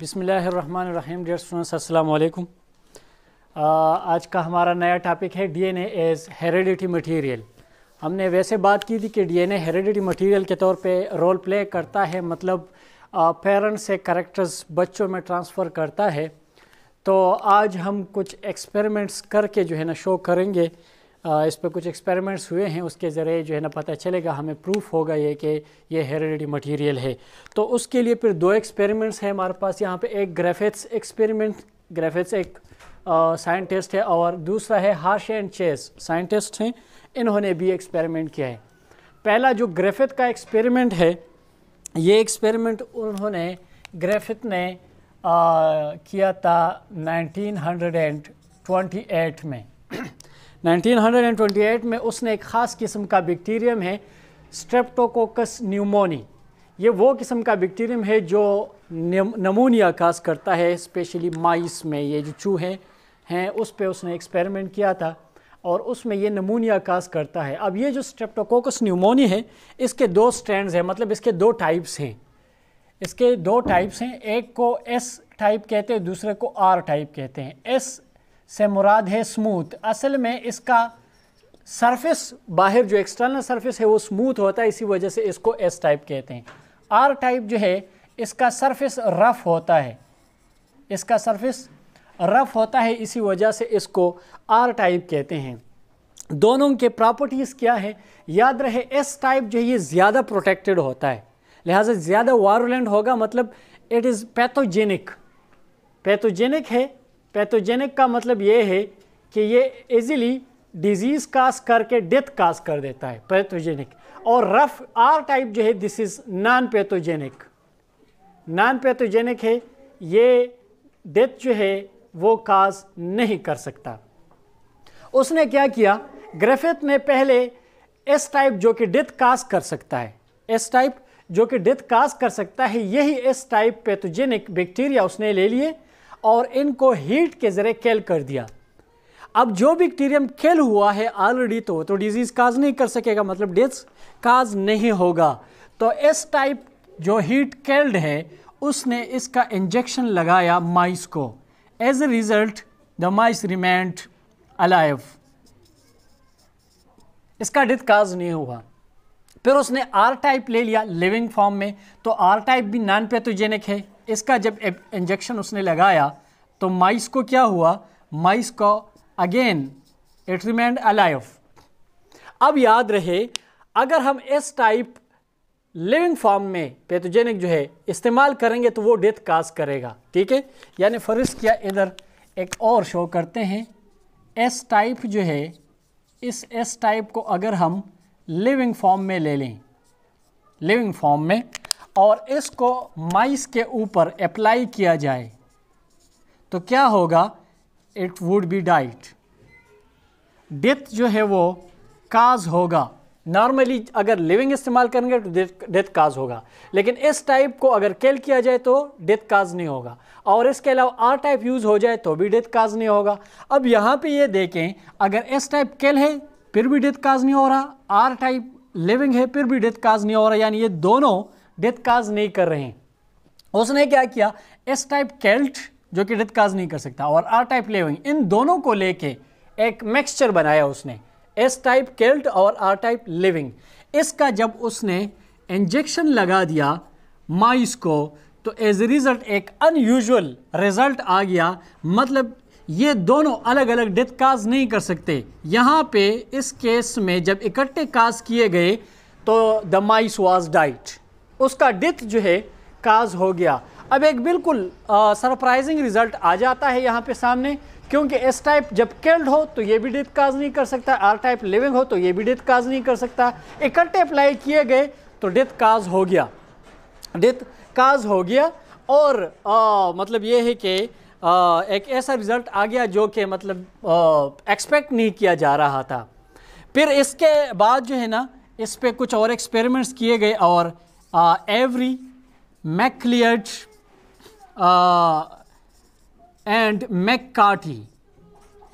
बिस्मिल्लाहिर्रहमानिर्रहीम। Dear students, अस्सलाम वालेकुम। आज का हमारा नया टॉपिक है डीएनए एज हेरिडिटी मटेरियल। हमने वैसे बात की थी कि डीएनए हेरिडिटी मटेरियल के तौर पे रोल प्ले करता है, मतलब पेरेंट्स से कैरेक्टर्स बच्चों में ट्रांसफ़र करता है। तो आज हम कुछ एक्सपेरिमेंट्स करके जो है ना शो करेंगे। इस पर कुछ एक्सपेरिमेंट्स हुए हैं, उसके ज़रिए जो है ना पता चलेगा, हमें प्रूफ होगा ये कि ये हेरिडिटी मटेरियल है। तो उसके लिए फिर दो एक्सपेरिमेंट्स हैं हमारे पास यहाँ पे। एक ग्रिफिथ्स एक्सपेरिमेंट, ग्रिफिथ्स एक साइंटिस्ट है, और दूसरा है हर्शे एंड चेस, साइंटिस्ट हैं, इन्होंने भी एक्सपेरिमेंट किया है। पहला जो ग्रिफिथ का एक्सपेरिमेंट है, ये एक्सपेरिमेंट उन्होंने ग्रिफिथ ने किया था 1928 में। 1928 में उसने एक ख़ास किस्म का बैक्टीरियम है, स्ट्रेप्टोकोकस न्यूमोनी। ये वो किस्म का बैक्टीरियम है जो नमूनिया काज करता है, स्पेशली माइस में। ये जो चूहे हैं उस पे उसने एक्सपेरिमेंट किया था और उसमें ये नमूनिया काज करता है। अब ये जो स्ट्रेप्टोकोकस न्यूमोनी है, इसके दो स्ट्रैंड्स हैं, मतलब इसके दो टाइप्स हैं। इसके दो टाइप्स हैं, एक को एस टाइप कहते हैं, दूसरे को आर टाइप कहते हैं। एस से मुराद है स्मूथ। असल में इसका सरफेस, बाहर जो एक्सटर्नल सरफेस है वो स्मूथ होता है, इसी वजह से इसको एस टाइप कहते हैं। आर टाइप जो है, इसका सरफेस रफ होता है, इसका सरफेस रफ होता है, इसी वजह से इसको आर टाइप कहते हैं। दोनों के प्रॉपर्टीज़ क्या है याद रहे। एस टाइप जो है ये ज़्यादा प्रोटेक्टेड होता है, लिहाजा ज़्यादा वायरुलेंट होगा, मतलब इट इज़ पैथोजेनिक। पैथोजेनिक है, पैथोजेनिक का मतलब ये है कि ये इजीली डिजीज़ काज करके डेथ काज कर देता है, पैथोजेनिक। और रफ आर टाइप जो है, this is non pathogenic. Non pathogenic है, ये डेथ जो है वो काज नहीं कर सकता। उसने क्या किया, ग्रिफिथ ने पहले एस टाइप जो कि डेथ काज कर सकता है, एस टाइप जो कि डेथ काज कर सकता है, यही एस टाइप पैथोजेनिक बैक्टीरिया उसने ले लिए और इनको हीट के ज़रिए किल कर दिया। अब जो बैक्टीरियम किल हुआ है ऑलरेडी, तो डिजीज़ काज नहीं कर सकेगा, मतलब डेथ काज नहीं होगा। तो एस टाइप जो हीट किल्ड है, उसने इसका इंजेक्शन लगाया माइस को। As a result the mice remained alive, इसका डेथ काज नहीं हुआ। फिर उसने आर टाइप ले लिया लिविंग फॉर्म में, तो आर टाइप भी नॉन पैथोजेनिक है। इसका जब इंजेक्शन उसने लगाया तो माइस को क्या हुआ, माइस को अगेन इट रिमेंड अलाइव। अब याद रहे, अगर हम एस टाइप लिविंग फॉर्म में पैथोजेनिक जो है इस्तेमाल करेंगे तो वो डेथ काज करेगा, ठीक है। यानी फर्ज किया, इधर एक और शो करते हैं। एस टाइप जो है, इस एस टाइप को अगर हम लिविंग फॉर्म में ले लें, लिविंग फॉर्म में, और इसको माइस के ऊपर अप्लाई किया जाए तो क्या होगा, it would be diet, death जो है वो काज होगा। नॉर्मली अगर लिविंग इस्तेमाल करेंगे तो डेथ काज होगा, लेकिन इस टाइप को अगर किल किया जाए तो डेथ काज नहीं होगा, और इसके अलावा आर टाइप यूज़ हो जाए तो भी डेथ काज नहीं होगा। अब यहाँ पे ये देखें, अगर एस टाइप किल है फिर भी डेथ काज नहीं हो रहा, आर टाइप लिविंग है फिर भी डेथ काज नहीं हो रहा, यानी ये दोनों डेथ काज नहीं कर रहे हैं। उसने क्या किया, एस टाइप किल्ड जो कि डेथ काज नहीं कर सकता, और आर टाइप लिविंग, इन दोनों को लेके एक मिक्सचर बनाया उसने, एस टाइप किल्ड और आर टाइप लिविंग। इसका जब उसने इंजेक्शन लगा दिया माइस को, तो एज ए रिजल्ट एक अनयूजुअल रिजल्ट आ गया, मतलब ये दोनों अलग अलग डेथ काज नहीं कर सकते। यहाँ पे इस केस में जब इकट्ठे काज किए गए तो द माइस वाज डाइट, उसका डेथ जो है काज हो गया। अब एक बिल्कुल सरप्राइजिंग रिजल्ट आ जाता है यहाँ पे सामने, क्योंकि एस टाइप जब किल्ड हो तो ये भी डेथ काज नहीं कर सकता, आर टाइप लिविंग हो तो ये भी डेथ काज नहीं कर सकता। इकट्ठे अप्लाई किए गए तो डेथ काज हो गया, डेथ काज हो गया। और मतलब ये है कि एक ऐसा रिज़ल्ट आ गया जो कि मतलब एक्सपेक्ट नहीं किया जा रहा था। फिर इसके बाद जो है ना, इस पे कुछ और एक्सपेरिमेंट्स किए गए, और एवरी मैकलियड एंड मैककार्टी,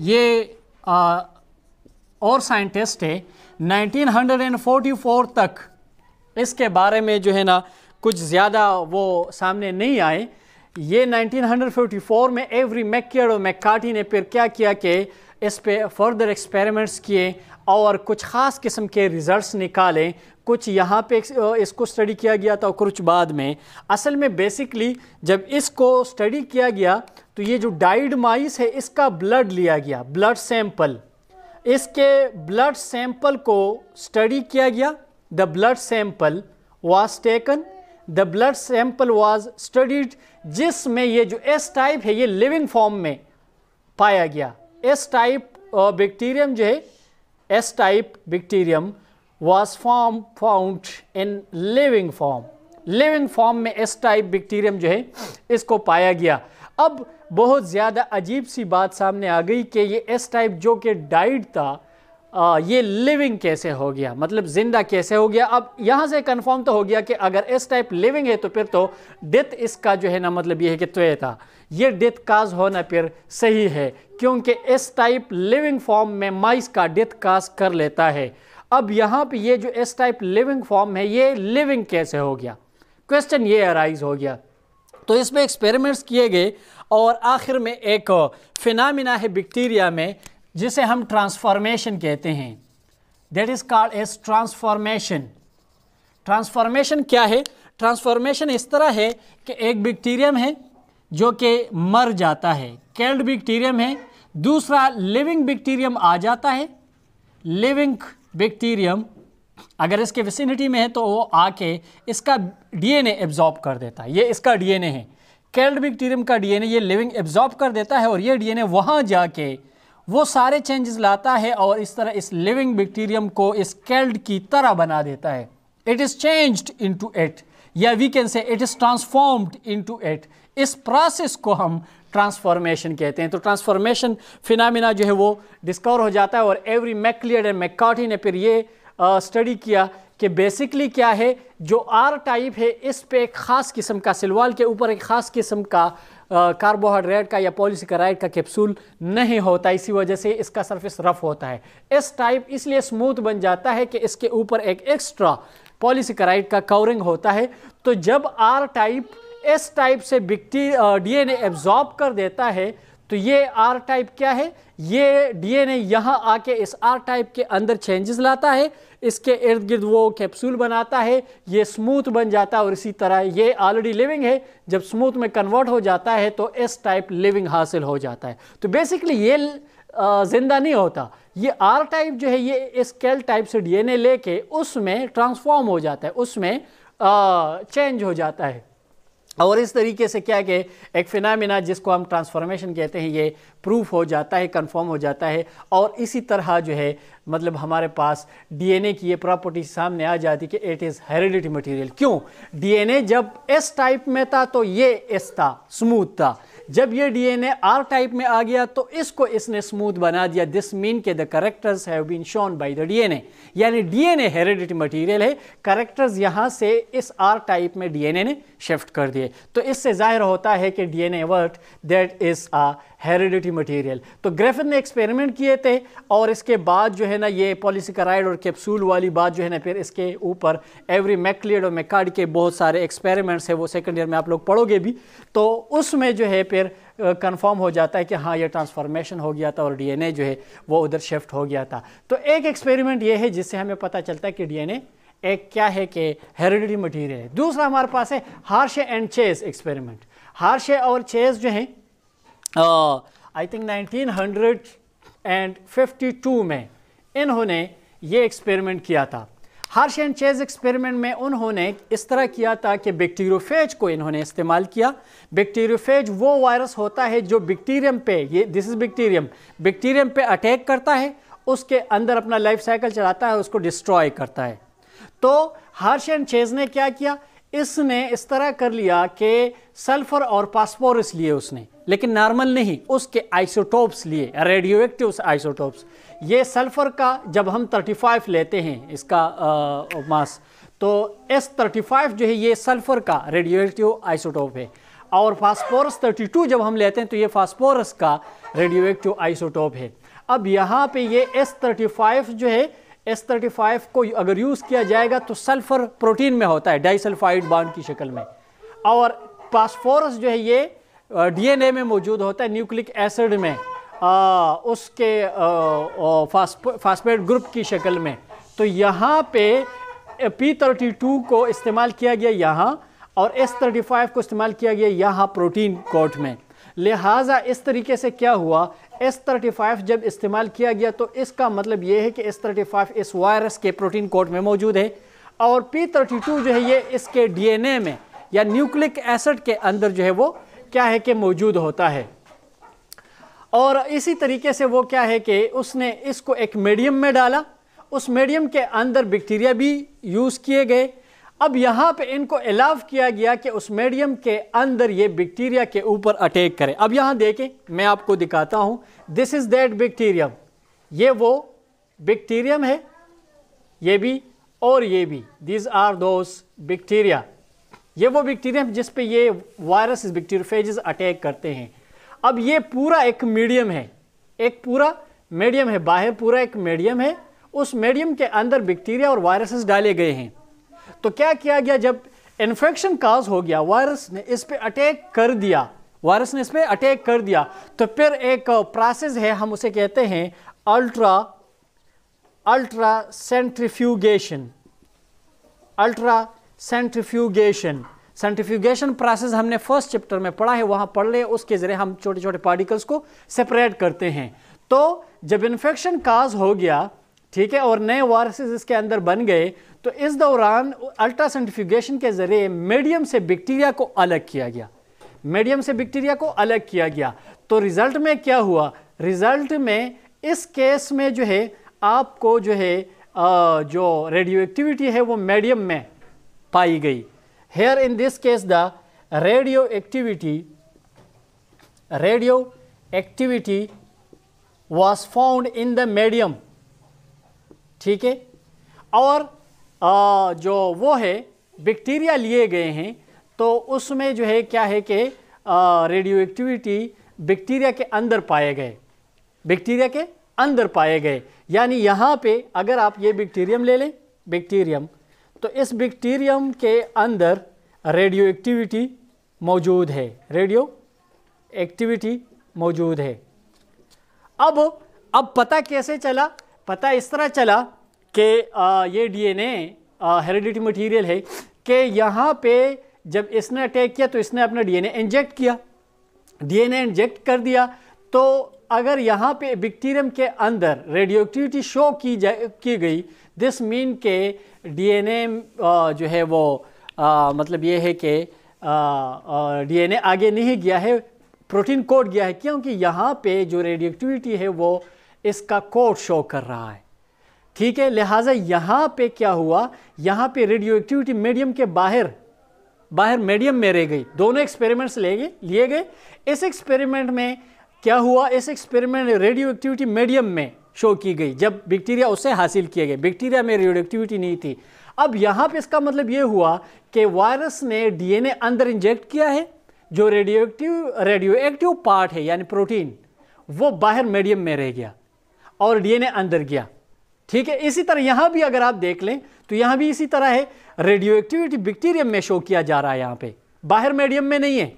ये और साइंटिस्ट है, 1944 तक इसके बारे में जो है ना कुछ ज़्यादा वो सामने नहीं आए। ये 1954 में एवरी मैकलियड और मैककार्टी ने फिर क्या किया कि इस पे फर्दर एक्सपेरिमेंट्स किए और कुछ ख़ास किस्म के रिज़ल्ट्स निकाले। कुछ यहाँ पे इसको स्टडी किया गया था और कुछ बाद में। असल में बेसिकली जब इसको स्टडी किया गया तो ये जो डाइड माइस है इसका ब्लड लिया गया, ब्लड सैंपल, इसके ब्लड सैंपल को स्टडी किया गया। The blood sample was taken, the blood sample was studied, जिसमें ये जो एस टाइप है ये लिविंग फॉर्म में पाया गया। एस टाइप बैक्टीरियम जो है, S type bacterium was found in living form, living form में एस टाइप बैक्टीरियम जो है इसको पाया गया। अब बहुत ज़्यादा अजीब सी बात सामने आ गई कि ये एस टाइप जो कि डाइड था ये लिविंग कैसे हो गया, मतलब ज़िंदा कैसे हो गया। अब यहाँ से कंफर्म तो हो गया कि अगर एस टाइप लिविंग है तो फिर तो डेथ इसका जो है ना मतलब ये है कि तय था, ये डेथ काज होना फिर सही है, क्योंकि एस टाइप लिविंग फॉर्म में माइस का डेथ काज कर लेता है। अब यहाँ पे ये जो एस टाइप लिविंग फॉर्म है ये लिविंग कैसे हो गया, क्वेश्चन ये अराइज हो गया। तो इसमें एक्सपेरिमेंट्स किए गए और आखिर में एक फिनोमेना है बैक्टीरिया में जिसे हम ट्रांसफॉर्मेशन कहते हैं, that is called as transformation. Transformation क्या है? ट्रांसफॉर्मेशन इस तरह है कि एक बैक्टीरियम है जो कि मर जाता है, किल्ड बैक्टीरियम है, दूसरा लिविंग बैक्टीरियम आ जाता है। लिविंग बैक्टीरियम अगर इसके विसिनिटी में है तो वो आके इसका डीएनए एब्जॉर्ब कर देता है, ये इसका डीएनए है। किल्ड बैक्टीरियम का डीएनए ये लिविंग एब्जॉर्ब कर देता है और ये डीएनए वहाँ जाके वो सारे चेंजेस लाता है और इस तरह इस लिविंग बैक्टीरियम को इस किल्ड की तरह बना देता है। It is changed into it, या we can say it is transformed into it. इस प्रोसेस को हम ट्रांसफॉर्मेशन कहते हैं। तो ट्रांसफॉर्मेशन फिनोमेना जो है वो डिस्कवर हो जाता है और एवरी मैकलियड एंड मैककार्टी ने फिर ये स्टडी किया कि बेसिकली क्या है, जो आर टाइप है इस पे एक ख़ास किस्म का सिलवाल के ऊपर एक ख़ास किस्म का कार्बोहाइड्रेट का या पॉलीसेकेराइड का कैप्सूल नहीं होता, इसी वजह से इसका सरफेस रफ होता है। एस टाइप इसलिए स्मूथ बन जाता है कि इसके ऊपर एक एक्स्ट्रा पॉलीसेकेराइड का कवरिंग होता है। तो जब आर टाइप एस टाइप से डीएनए एब्जॉर्ब कर देता है तो ये आर टाइप क्या है, ये डीएनए यहाँ आके इस आर टाइप के अंदर चेंजेस लाता है, इसके इर्द गिर्द वो कैप्सूल बनाता है, ये स्मूथ बन जाता है और इसी तरह ये ऑलरेडी लिविंग है, जब स्मूथ में कन्वर्ट हो जाता है तो एस टाइप लिविंग हासिल हो जाता है। तो बेसिकली ये जिंदा नहीं होता, ये आर टाइप जो है ये इस किल्ड टाइप से डीएनए लेके उसमें ट्रांसफॉर्म हो जाता है, उसमें चेंज हो जाता है। और इस तरीके से क्या कि एक फिनोमेना जिसको हम ट्रांसफॉर्मेशन कहते हैं ये प्रूफ हो जाता है, कंफर्म हो जाता है। और इसी तरह जो है मतलब हमारे पास डीएनए की ये प्रॉपर्टी सामने आ जाती कि इट इज़ हेरिडिटी मटेरियल। क्यों? डीएनए जब एस टाइप में था तो ये एस था, स्मूथ था, जब ये डीएनए आर टाइप में आ गया तो इसको इसने स्मूथ बना दिया। दिस मीन के the characters have been shown by the DNA, यानी डीएनए हेरिडिटी मटेरियल है, करेक्टर्स यहाँ से इस आर टाइप में डीएनए ने शिफ्ट कर दिए। तो इससे जाहिर होता है कि डीएनए वर्ट that is a heredity material. तो ग्रिफिथ ने एक्सपेरिमेंट किए थे और इसके बाद जो है ना ये पॉलीसेकेराइड और कैप्सूल वाली बात जो है ना फिर इसके ऊपर एवरी मैकलियड और मैककार्टी के बहुत सारे एक्सपेरिमेंट्स है, वो सेकंड ईयर में आप लोग पढ़ोगे भी, तो उसमें जो है फिर कंफर्म हो जाता है कि हाँ ये ट्रांसफॉर्मेशन हो गया था और डीएनए जो है वो उधर शिफ्ट हो गया था। तो एक एक्सपेरिमेंट ये है जिससे हमें पता चलता है कि डीएनए एक क्या है कि हेरिडिटी मटेरियल है। दूसरा हमारे पास है Hershey and chase experiment. Hershey और चेज जो है आई थिंक 1952 में इन्होंने ये एक्सपेरिमेंट किया था। हार्शे एंड चेज एक्सपेरिमेंट में उन्होंने इस तरह किया था कि बैक्टीरियोफेज को इन्होंने इस्तेमाल किया। बैक्टीरियोफेज वो वायरस होता है जो बैक्टीरियम पे, ये दिस इज बैक्टीरियम पे अटैक करता है, उसके अंदर अपना लाइफ साइकिल चलाता है, उसको डिस्ट्रॉय करता है। तो हार्शे एंड चेज ने क्या किया, इसने इस तरह कर लिया कि सल्फर और फास्फोरस लिए उसने, लेकिन नॉर्मल नहीं, उसके आइसोटोप्स लिए, रेडियो एक्टिव आइसोटोप्स। ये सल्फर का जब हम 35 लेते हैं इसका मास, तो S35 जो है ये सल्फर का रेडियो एक्टिव आइसोटोप है, और फास्फोरस 32 जब हम लेते हैं तो ये फास्फोरस का रेडियो एक्टिव आइसोटोप है। अब यहाँ पे ये S35 जो है, S35 को अगर यूज़ किया जाएगा तो सल्फर प्रोटीन में होता है डाइसल्फाइड बॉन्ड की शक्ल में, और फास्फोरस जो है ये डीएनए में मौजूद होता है न्यूक्लिक एसिड में, उसके फास्फेट ग्रुप की शक्ल में। तो यहाँ पे P32 को इस्तेमाल किया गया यहाँ, और S35 को इस्तेमाल किया गया यहाँ प्रोटीन कोड में। लिहाजा इस तरीके से क्या हुआ, S35 जब इस्तेमाल किया गया तो इसका मतलब ये है कि S35 इस वायरस के प्रोटीन कोड में मौजूद है, और P32 जो है ये इसके डीएनए में या न्यूक्लिक एसिड के अंदर जो है वो क्या है कि मौजूद होता है। और इसी तरीके से वो क्या है कि उसने इसको एक मीडियम में डाला, उस मीडियम के अंदर बैक्टीरिया भी यूज़ किए गए। अब यहाँ पे इनको अलाउ किया गया कि उस मीडियम के अंदर ये बैक्टीरिया के ऊपर अटैक करे। अब यहाँ देखें, मैं आपको दिखाता हूँ, दिस इज़ दैट बैक्टीरियम, ये वो बैक्टीरियम है, ये भी और ये भी, दीज आर दोज बैक्टीरिया। ये वो बैक्टीरियम जिस पे ये वायरस बैक्टीरियोफेजेस अटैक करते हैं। अब ये पूरा एक मीडियम है, एक पूरा मीडियम है, बाहर पूरा एक मीडियम है, उस मीडियम के अंदर बैक्टीरिया और वायरसेस डाले गए हैं। तो क्या किया गया, जब इन्फेक्शन काज हो गया, वायरस ने इस पे अटैक कर दिया, वायरस ने इस पे अटैक कर दिया, तो फिर एक प्रोसेस है, हम उसे कहते हैं अल्ट्रा सेंट्रीफ्यूगेशन। सेंट्रीफ्यूगेशन प्रोसेस हमने फर्स्ट चैप्टर में पढ़ा है, वहां पढ़ ले, उसके जरिए हम छोटे छोटे पार्टिकल्स को सेपरेट करते हैं। तो जब इन्फेक्शन काज हो गया, ठीक है, और नए वायरसेस इसके अंदर बन गए, तो इस दौरान अल्ट्रा सेंट्रीफ्यूगेशन के जरिए मीडियम से बैक्टीरिया को अलग किया गया, मीडियम से बैक्टीरिया को अलग किया गया। तो रिजल्ट में क्या हुआ, रिजल्ट में इस केस में जो है आपको जो है जो रेडियो है वो मीडियम में पाई गई। Here in this case the radio activity was found in the medium, ठीक है। और जो वो है बैक्टीरिया लिए गए हैं, तो उसमें जो है क्या है कि रेडियो एक्टिविटी बैक्टीरिया के अंदर पाए गए, बैक्टीरिया के अंदर पाए गए। यानी यहाँ पे अगर आप ये बैक्टीरियम ले लें, बैक्टीरियम, तो इस बैक्टीरियम के अंदर रेडियो एक्टिविटी मौजूद है, रेडियो एक्टिविटी मौजूद है। अब पता कैसे चला, पता इस तरह चला कि ये डीएनए हेरिडिटी मटेरियल है कि यहाँ पे जब इसने अटैक किया तो इसने अपना डीएनए इंजेक्ट किया, डीएनए इंजेक्ट कर दिया। तो अगर यहाँ पे बैक्टीरियम के अंदर रेडियो एक्टिविटी शो की गई, दिस मीन के डीएनए जो है वो मतलब ये है कि डीएनए आगे नहीं गया है, प्रोटीन कोड गया है, क्योंकि यहाँ पे जो रेडियो एक्टिविटी है वो इसका कोड शो कर रहा है, ठीक है। लिहाजा यहाँ पे क्या हुआ, यहाँ पे रेडियो एक्टिविटी मीडियम के बाहर मीडियम में रह गई। दोनों एक्सपेरिमेंट्स लिए गए। इस एक्सपेरिमेंट में क्या हुआ, इस एक्सपेरिमेंट रेडियो एक्टिविटी मीडियम में शो की गई, जब बैक्टीरिया उससे हासिल किए गए, बैक्टीरिया में रेडियो एक्टिविटी नहीं थी। अब यहाँ पे इसका मतलब ये हुआ कि वायरस ने डीएनए अंदर इंजेक्ट किया है, जो रेडियो एक्टिव पार्ट है यानी प्रोटीन, वो बाहर मीडियम में रह गया और डीएनए अंदर गया, ठीक है। इसी तरह यहाँ भी अगर आप देख लें तो यहाँ भी इसी तरह है, रेडियो एक्टिविटी बैक्टीरियम में शो किया जा रहा है, यहाँ पे बाहर मीडियम में नहीं है,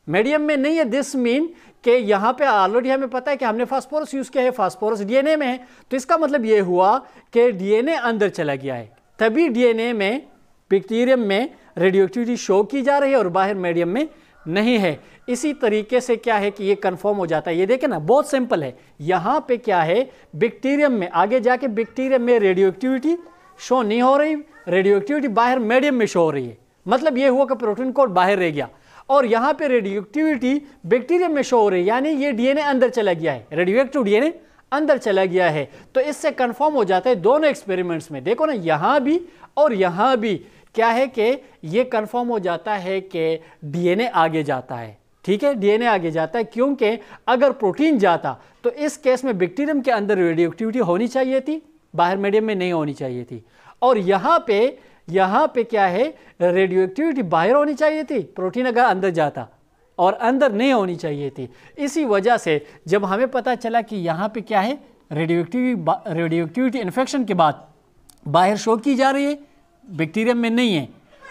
मीडियम में नहीं है। दिस मीन कि यहाँ पे ऑलरेडी हमें पता है कि हमने फास्फोरस यूज़ किया है, फास्फोरस डीएनए में है, तो इसका मतलब ये हुआ कि डीएनए अंदर चला गया है, तभी डीएनए में बैक्टीरियम में रेडियो एक्टिविटी शो की जा रही है और बाहर मीडियम में नहीं है। इसी तरीके से क्या है कि ये कंफर्म हो जाता है। ये देखें ना, बहुत सिंपल है। यहाँ पे क्या है, बैक्टीरियम में आगे जाके बैक्टीरियम में रेडियो एक्टिविटी शो नहीं हो रही, रेडियो एक्टिविटी बाहर मीडियम में शो हो रही है। मतलब ये हुआ कि प्रोटीन कोड बाहर रह गया और यहाँ पे रेडियो एक्टिविटी बैक्टीरियम में शो हो रही है, यानी ये डीएनए अंदर चला गया है, रेडियो एक्टिव डीएनए अंदर चला गया है। तो इससे कंफर्म हो जाता है दोनों एक्सपेरिमेंट्स में, देखो ना, यहाँ भी और यहाँ भी क्या है कि ये कंफर्म हो जाता है कि डीएनए आगे जाता है, ठीक है, डीएनए आगे जाता है। क्योंकि अगर प्रोटीन जाता तो इस केस में बैक्टीरियम के अंदर रेडियो एक्टिविटी होनी चाहिए थी, बाहर मीडियम में नहीं होनी चाहिए थी। और यहाँ पे क्या है, रेडियो एक्टिविटी बाहर होनी चाहिए थी, प्रोटीन अगर अंदर जाता, और अंदर नहीं होनी चाहिए थी। इसी वजह से जब हमें पता चला कि यहाँ पे क्या है, रेडियो एक्टिविटी इन्फेक्शन के बाद बाहर शो की जा रही है, बैक्टीरियम में नहीं है,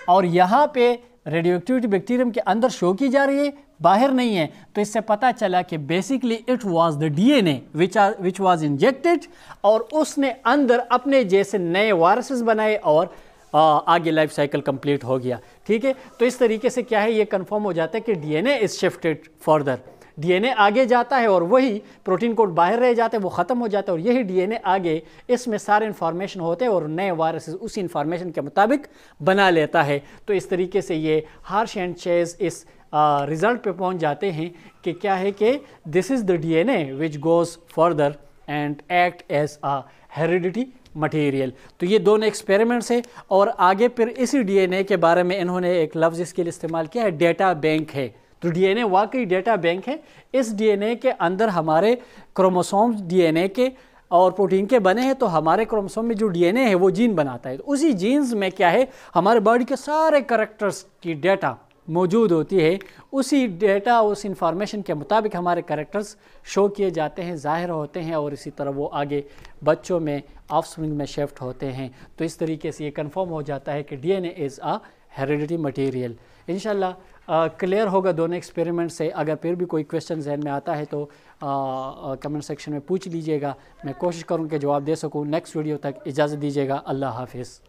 और यहाँ पे रेडियो एक्टिविटी बैक्टीरियम के अंदर शो की जा रही है, बाहर नहीं है। तो इससे पता चला कि basically it was the DNA which was injected, और उसने अंदर अपने जैसे नए वायरसेस बनाए और आगे लाइफ साइकिल कंप्लीट हो गया। ठीक है, तो इस तरीके से क्या है, ये कंफर्म हो जाता है कि DNA is shifted further. DNA आगे जाता है और वही प्रोटीन कोड बाहर रह जाते हैं, वो ख़त्म हो जाता है, और यही डीएनए आगे इसमें सारे इन्फॉर्मेशन होते हैं और नए वायरसेस उसी इन्फॉर्मेशन के मुताबिक बना लेता है। तो इस तरीके से ये हार्श एंड चेज इस रिज़ल्ट पे पहुंच जाते हैं कि क्या है कि this is the DNA which goes further and act as a heredity material. तो ये दोनों एक्सपेरिमेंट्स है, और आगे फिर इसी डीएनए के बारे में इन्होंने एक लफ्ज़ इसके लिए इस्तेमाल किया है, डेटा बैंक है। तो डीएनए वाकई डेटा बैंक है। इस डीएनए के अंदर हमारे क्रोमोसोम्स डीएनए के और प्रोटीन के बने हैं, तो हमारे क्रोमोसोम में जो डीएनए है वो जीन बनाता है। तो उसी जीन्स में क्या है, हमारे बॉडी के सारे कैरेक्टर्स की डेटा मौजूद होती है। उसी डेटा, उस इंफॉर्मेशन के मुताबिक हमारे कैरेक्टर्स शो किए जाते हैं, ज़ाहिर होते हैं, और इसी तरह वो आगे बच्चों में, ऑफस्प्रिंग में शिफ्ट होते हैं। तो इस तरीके से ये कंफर्म हो जाता है कि DNA is a heredity material. इंशाल्लाह क्लियर होगा दोनों एक्सपेरिमेंट से। अगर फिर भी कोई क्वेश्चन जहन में आता है तो कमेंट सेक्शन में पूछ लीजिएगा, मैं कोशिश करूँ कि जवाब दे सकूँ। नेक्स्ट वीडियो तक इजाज़त दीजिएगा। अल्लाह हाफिज़।